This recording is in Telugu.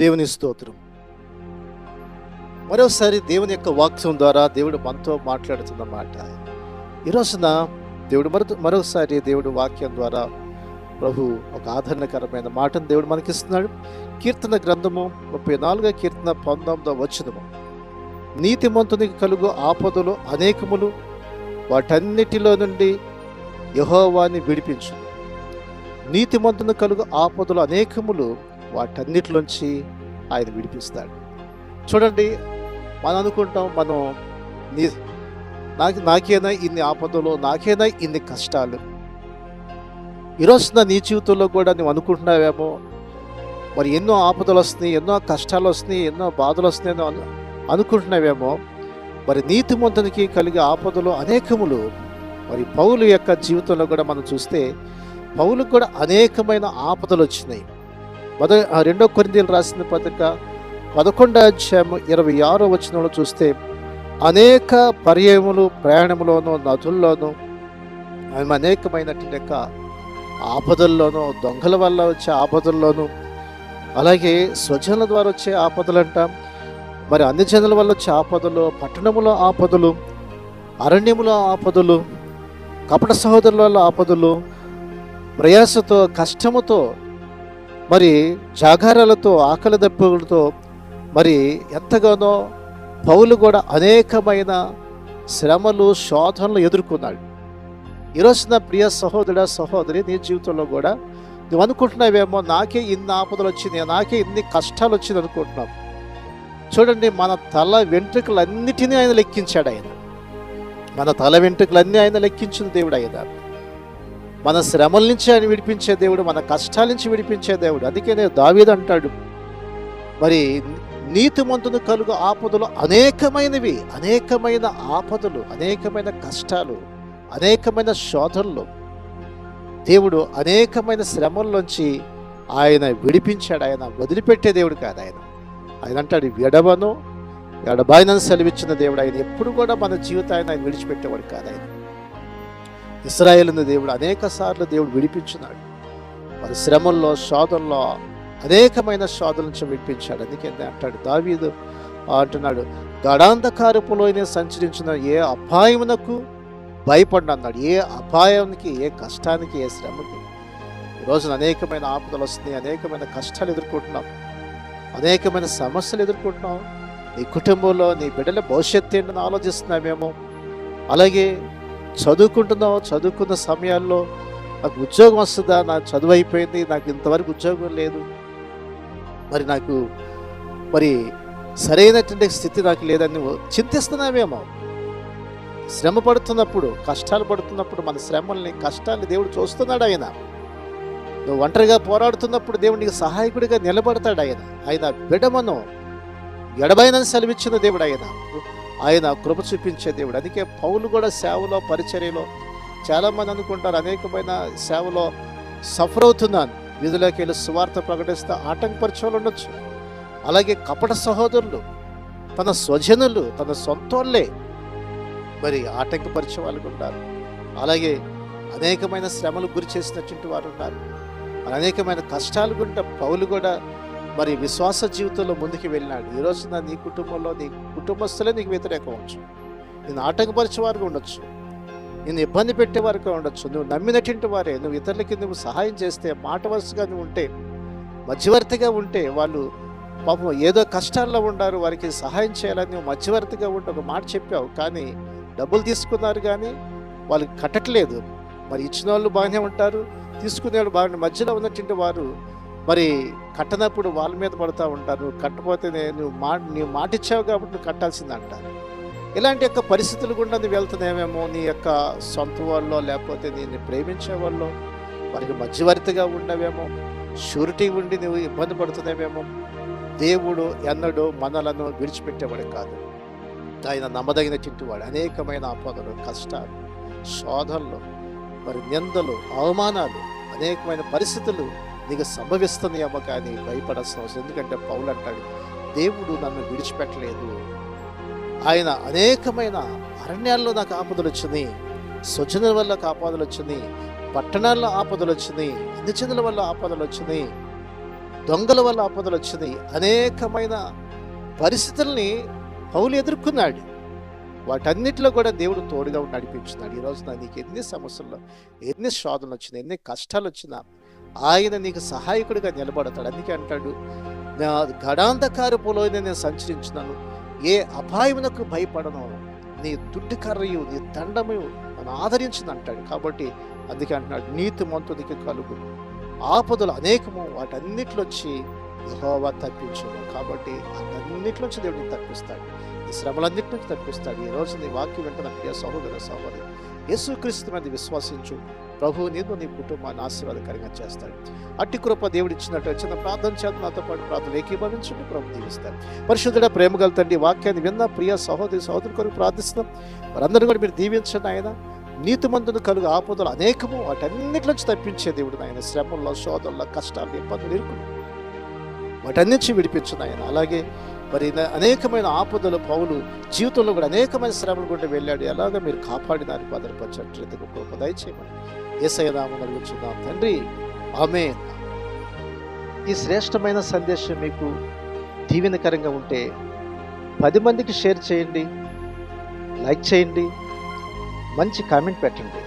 దేవుని స్తోత్రం. మరోసారి దేవుని యొక్క వాక్యం ద్వారా దేవుడు మనతో మాట్లాడుతున్న మాట. ఈరోజున దేవుడు మరోసారి దేవుడు వాక్యం ద్వారా ప్రభు ఒక ఆదరణకరమైన మాటను దేవుడు మనకిస్తున్నాడు. కీర్తన గ్రంథము 34వ కీర్తన 19వ వచనము. నీతిమంతునికి కలుగు ఆపదలు అనేకములు, వాటన్నిటిలో నుండి యెహోవాని విడిపించు. నీతిమంతుని కలుగు ఆపదలు అనేకములు, వాటన్నిటిలోంచి ఆయన విడిపిస్తాడు. చూడండి, మనం అనుకుంటాం నాకేనా ఇన్ని ఆపదలు, నాకేనా ఇన్ని కష్టాలు. ఈరోజున నీ జీవితంలో కూడా నువ్వు అనుకుంటున్నావేమో, మరి ఎన్నో ఆపదలు వస్తున్నాయి, ఎన్నో కష్టాలు వస్తున్నాయి, ఎన్నో బాధలు వస్తున్నాయని అనుకుంటున్నావేమో. మరి నీతిమంతునికి కలిగే ఆపదలు అనేకములు. మరి పౌలు యొక్క జీవితంలో కూడా మనం చూస్తే పౌలుకు కూడా అనేకమైన ఆపదలు వచ్చినాయి. 2 కొరింథీయులు రాసిన పత్రిక 11వ అధ్యాయం 26వ వచనంలో చూస్తే, అనేక పర్యాయములు ప్రయాణములోను నదుల్లోనూ ఆమె అనేకమైనటువంటి యొక్క ఆపదల్లోనూ, దొంగల వల్ల వచ్చే ఆపదల్లోనూ, అలాగే స్వజనుల ద్వారా వచ్చే ఆపదలు అంటాం, మరి అన్ని జనుల వల్ల వచ్చే ఆపదలు, పట్టణములో ఆపదలు, అరణ్యములో ఆపదలు, కపట సహోదరుల వల్ల ఆపదలు, ప్రయాసతో కష్టముతో, మరి జాగారాలతో, ఆకలి దప్పులతో, మరి ఎంతగానో పౌలు కూడా అనేకమైన శ్రమలు, శోధనలు ఎదుర్కొన్నాడు. ఈరోజు నా ప్రియ సహోదరుడా, సహోదరి, నీ జీవితంలో కూడా నువ్వు అనుకుంటున్నావేమో, నాకే ఇన్ని ఆపదలు వచ్చినాయి, నాకే ఇన్ని కష్టాలు వచ్చింది అనుకుంటున్నావు. చూడండి, మన తల వెంట్రుకలన్నిటినీ ఆయన లెక్కించాడు. మన తల వెంట్రుకలన్నీ ఆయన లెక్కించిన దేవుడు ఆయన. మన శ్రమల నుంచి ఆయన విడిపించే దేవుడు, మన కష్టాల నుంచి విడిపించే దేవుడు. అందుకనే దావీదు అంటాడు, మరి నీతిమంతుని కలుగు ఆపదలు అనేకమైనవి, అనేకమైన ఆపదలు, అనేకమైన కష్టాలు, అనేకమైన శోధనలు. దేవుడు అనేకమైన శ్రమల్లోంచి ఆయన విడిపించాడు. ఆయన వదిలిపెట్టే దేవుడు కాదు. ఆయన అంటాడు, ఎడబను ఎడబాయినని సెలవిచ్చిన దేవుడు ఆయన. ఎప్పుడు కూడా మన జీవితాన్ని ఆయన విడిచిపెట్టేవాడు కాదు. ఆయన ఇశ్రాయేలును దేవుడు అనేక సార్లు దేవుడు విడిపించున్నాడు. మరి శ్రమల్లో, శోధనలో, అనేకమైన శోధన నుంచి విడిపించాడు. అందుకే అంటాడు దావీదు అంటున్నాడు, గడాంధకారపులోనే సంచరించిన ఏ అపాయమునకు భయపడిన అన్నాడు. ఏ అపాయానికి, ఏ కష్టానికి, ఏ శ్రమకి. ఈరోజున అనేకమైన ఆపదలు వస్తున్నాయి, అనేకమైన కష్టాలు ఎదుర్కొంటున్నాం, అనేకమైన సమస్యలు ఎదుర్కొంటున్నాం. నీ కుటుంబంలో నీ బిడ్డల భవిష్యత్తు ఏంటని ఆలోచిస్తున్నామేమో. అలాగే చదువుకుంటున్నావు, చదువుకున్న సమయాల్లో నాకు ఉద్యోగం వస్తుందా, నాకు చదువు అయిపోయింది, నాకు ఇంతవరకు ఉద్యోగం లేదు, మరి సరైనటువంటి స్థితి నాకు లేదని నువ్వు చింతిస్తున్నావేమో. శ్రమ పడుతున్నప్పుడు, కష్టాలు పడుతున్నప్పుడు మన శ్రమల్ని, కష్టాన్ని దేవుడు చూస్తున్నాడు. నువ్వు ఒంటరిగా పోరాడుతున్నప్పుడు దేవుడు నీకు సహాయకుడిగా నిలబడతాడు. ఆయన బిడమను ఎడబైనని సెలవిచ్చిన దేవుడు. ఆయన కృప చూపించే దేవుడు. అందుకే పౌలు కూడా సేవలో, పరిచర్యలో, చాలామంది అనుకుంటారు అనేకమైన సేవలో సఫర్ అవుతున్నాను, వీధిలోకి వెళ్ళి సువార్త ప్రకటిస్తే ఆటంకపరిచే వాళ్ళు ఉండొచ్చు. అలాగే కపట సహోదరులు, తన స్వజనులు, తన సొంతోళ్ళే మరి ఆటంకపరిచే వాళ్ళు ఉన్నారు. అలాగే అనేకమైన శ్రమలు గురి చేసినటువంటి వారు ఉన్నారు. అనేకమైన కష్టాలు గుండా పౌలు కూడా మరి విశ్వాస జీవితంలో ముందుకు వెళ్ళినాడు. ఈరోజున నీ కుటుంబంలో, నీ కుటుంబస్తులే నీకు వ్యతిరేకం ఉండొచ్చు, నేను ఆటంకపరిచేవారుగా ఉండొచ్చు, నేను ఇబ్బంది పెట్టేవారుగా ఉండొచ్చు. నువ్వు నమ్మినటువంటి వారే, నువ్వు ఇతరులకి నువ్వు సహాయం చేస్తే, మాట వరుసగా నువ్వు ఉంటే, మధ్యవర్తిగా ఉంటే, వాళ్ళు పాపం ఏదో కష్టాల్లో ఉన్నారు, వారికి సహాయం చేయాలని నువ్వు మధ్యవర్తిగా ఉంటే ఒక మాట చెప్పావు, కానీ డబ్బులు తీసుకున్నారు కానీ వాళ్ళకి కట్టట్లేదు. మరి ఇచ్చిన వాళ్ళు బాగానే ఉంటారు, తీసుకునేవాళ్ళు బాగానే, మధ్యలో ఉన్నటువంటి వారు మరి కట్టనప్పుడు వాళ్ళ మీద పడుతూ ఉంటారు. కట్టపోతే నీవు మాట ఇచ్చావు కాబట్టి నువ్వు కట్టాల్సింది అంటారు. ఇలాంటి యొక్క పరిస్థితులు గుండా నువ్వు వెళ్తున్నావేమో. నీ యొక్క సొంత వాళ్ళలో, లేకపోతే నేను ప్రేమించే వాళ్ళు వారికి మధ్యవర్తిగా ఉండవేమో, షూరిటీ ఉండి నువ్వు ఇబ్బంది పడుతున్నావేమో. దేవుడు ఎన్నడూ మనలను విడిచిపెట్టేవాడు కాదు. ఆయన నమ్మదగిన చింటివాడు. అనేకమైన ఆపదలు, కష్టాలు, శోధనలు, మరి నిందలు, అవమానాలు, అనేకమైన పరిస్థితులు నీకు సంభవిస్తున్నాయేమో, కానీ భయపడాల్సిన అవసరం. ఎందుకంటే పౌలు అంటాడు, దేవుడు నన్ను విడిచిపెట్టలేదు. ఆయన అనేకమైన అరణ్యాల్లో నాకు ఆపదలు వచ్చినాయి, స్వజనుల వల్ల ఆపదలు వచ్చినాయి, పట్టణాల్లో ఆపదలు వచ్చినాయి, అన్ని జనుల వల్ల ఆపదలు వచ్చినాయి. దొంగల వల్ల ఆపదలు వచ్చినాయి. అనేకమైన పరిస్థితుల్ని పౌలు ఎదుర్కొన్నాడు. వాటన్నిటిలో కూడా దేవుడు తోడుగా ఉండి నడిపించున్నాడు. ఈ రోజున నీకు ఎన్ని సమస్యలు, ఎన్ని శోధనలు వచ్చినా, ఎన్ని కష్టాలు వచ్చినా ఆయన నీకు సహాయకుడిగా నిలబడతాడు. అందుకే అంటాడు, నా గడాంధకారపులోనే నేను సంచరించినాను, ఏ అపాయమునకు భయపడను, నీ దుడ్డు కర్రయు నీ దండము నన్ను ఆదరించింది అంటాడు. కాబట్టి అందుకే అంటున్నాడు, నీతిమంతునికి కలుగు ఆపదలు అనేకము, వాటన్నిటిలోంచి యెహోవా తప్పించును. కాబట్టి అన్నిటిలోంచి దేవుడిని తప్పిస్తాడు, ఈ శ్రమలన్నిటి నుంచి తప్పిస్తాడు. ఈ రోజు నీ వాక్యం వెంట నా ప్రియ సహోదర సహోదరి, యేసుక్రీస్తు మీద విశ్వసించు, ప్రభువు నీకు నీ కుటుంబాన్ని ఆశీర్వాదకరంగా చేస్తాడు. అట్టి కృప దేవుడు ఇచ్చినట్టు చిన్న ప్రార్థన చేత నాతో పాటు ప్రార్థన ఏకీభవించండి, ప్రభు దీవిస్తాడు. పరిశుద్ధుడ ప్రేమగల తండ్రి, వాక్యాన్ని విన్న ప్రియ సహోదరి సహోదరు కొరకు ప్రార్థిస్తున్నాం. వారందరూ కూడా మీరు దీవించండి ఆయన. నీతిమంతుని కలుగు ఆపదలు అనేకము, వాటన్నిటిలోంచి తప్పించే దేవుడు నాయన. శ్రమల్లో, శోధనలో, కష్టాలు, ఇబ్బందులు, ఇరుకులు వాటన్నించి విడిపించు నాయన. అలాగే మరి అనేకమైన ఆపదలు పౌలు జీవితంలో కూడా అనేకమైన శ్రమలు గుండా వెళ్ళాడు. ఎలాగ మీరు కాపాడినారు, భద్రపరచట్లేదు కృప దయచేయమని యేసయ్య నామమున అడుగుచున్నాం తండ్రి, ఆమేన్. ఈ శ్రేష్టమైన సందేశం మీకు దీవెనకరంగా ఉంటే 10 మందికి షేర్ చేయండి, లైక్ చేయండి, మంచి కామెంట్ పెట్టండి.